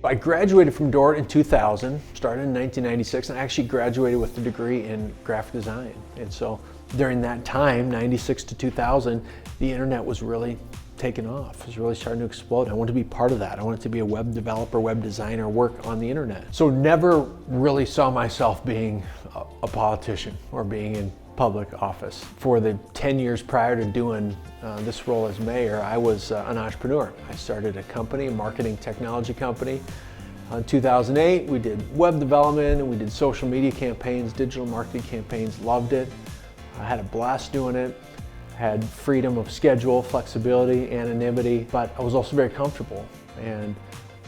I graduated from Dordt in 2000, started in 1996, and I actually graduated with a degree in graphic design. And so during that time, 96 to 2000, the internet was really taking off. It was really starting to explode. I wanted to be part of that. I wanted to be a web developer, web designer, work on the internet. So never really saw myself being a politician or being in public office. For the 10 years prior to doing this role as mayor, I was an entrepreneur. I started a company, a marketing technology company. In 2008, we did web development and we did social media campaigns, digital marketing campaigns, loved it. I had a blast doing it. Had freedom of schedule, flexibility, anonymity, but I was also very comfortable. And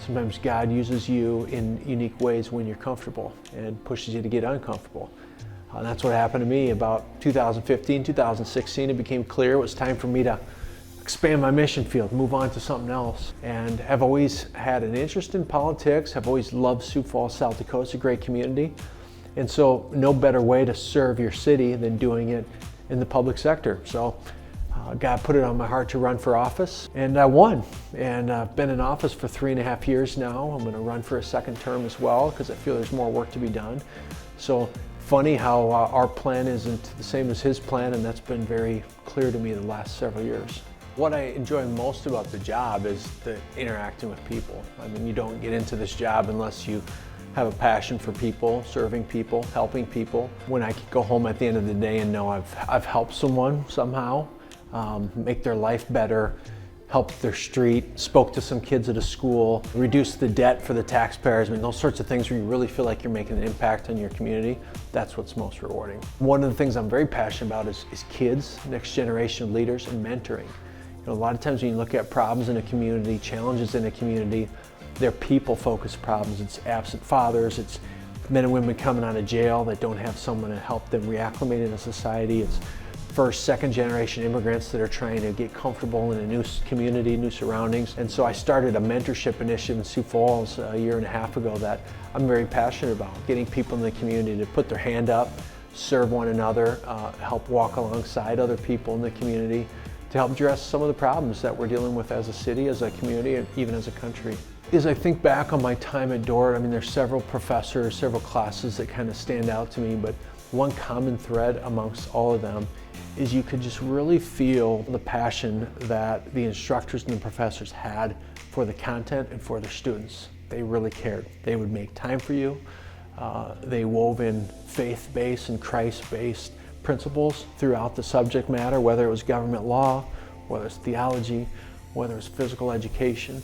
sometimes God uses you in unique ways when you're comfortable and pushes you to get uncomfortable. That's what happened to me about 2015, 2016. It became clear it was time for me to expand my mission field, move on to something else. And have always had an interest in politics, have always loved Sioux Falls, South Dakota. It's a great community. And so no better way to serve your city than doing it in the public sector. So God put it on my heart to run for office, and I won. And I've been in office for 3.5 years now. I'm gonna run for a second term as well because I feel there's more work to be done. So funny how our plan isn't the same as his plan, and that's been very clear to me the last several years. What I enjoy most about the job is the interacting with people. I mean, you don't get into this job unless you have a passion for people, serving people, helping people. When I could go home at the end of the day and know I've helped someone somehow, make their life better, helped their street, spoke to some kids at a school, reduced the debt for the taxpayers. I mean, those sorts of things where you really feel like you're making an impact on your community, that's what's most rewarding. One of the things I'm very passionate about is kids, next generation of leaders, and mentoring. You know, a lot of times when you look at problems in a community, challenges in a community, they're people-focused problems. It's absent fathers, it's men and women coming out of jail that don't have someone to help them reacclimate into society. It's first, second generation immigrants that are trying to get comfortable in a new community, new surroundings. And so I started a mentorship initiative in Sioux Falls a year and a half ago that I'm very passionate about, getting people in the community to put their hand up, serve one another, help walk alongside other people in the community to help address some of the problems that we're dealing with as a city, as a community, and even as a country. As I think back on my time at Dordt, I mean, there's several professors, several classes that kind of stand out to me, but one common thread amongst all of them is you could just really feel the passion that the instructors and the professors had for the content and for their students. They really cared. They would make time for you. They wove in faith-based and Christ-based principles throughout the subject matter, whether it was government law, whether it's theology, whether it's physical education.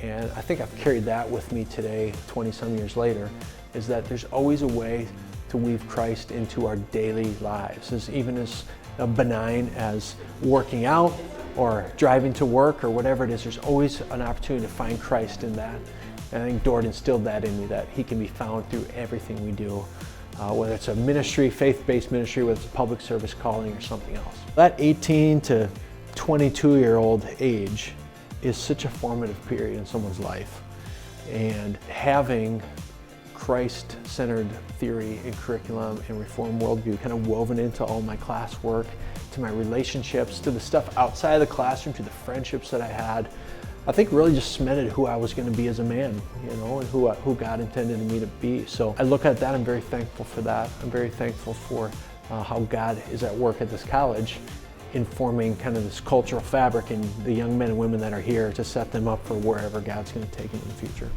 And I think I've carried that with me today, 20-some years later, is that there's always a way to weave Christ into our daily lives, even as benign as working out or driving to work or whatever it is. There's always an opportunity to find Christ in that. And I think Dordt instilled that in me, that he can be found through everything we do, whether it's a ministry, faith-based ministry, whether it's a public service calling or something else. That 18 to 22-year-old age is such a formative period in someone's life. And having Christ-centered theory and curriculum and reform worldview kind of woven into all my classwork, to my relationships, to the stuff outside of the classroom, to the friendships that I had, I think really just cemented who I was going to be as a man, you know, and who God intended me to be. So I look at that, I'm very thankful for that. I'm very thankful for how God is at work at this college, informing kind of this cultural fabric in the young men and women that are here to set them up for wherever God's going to take them in the future.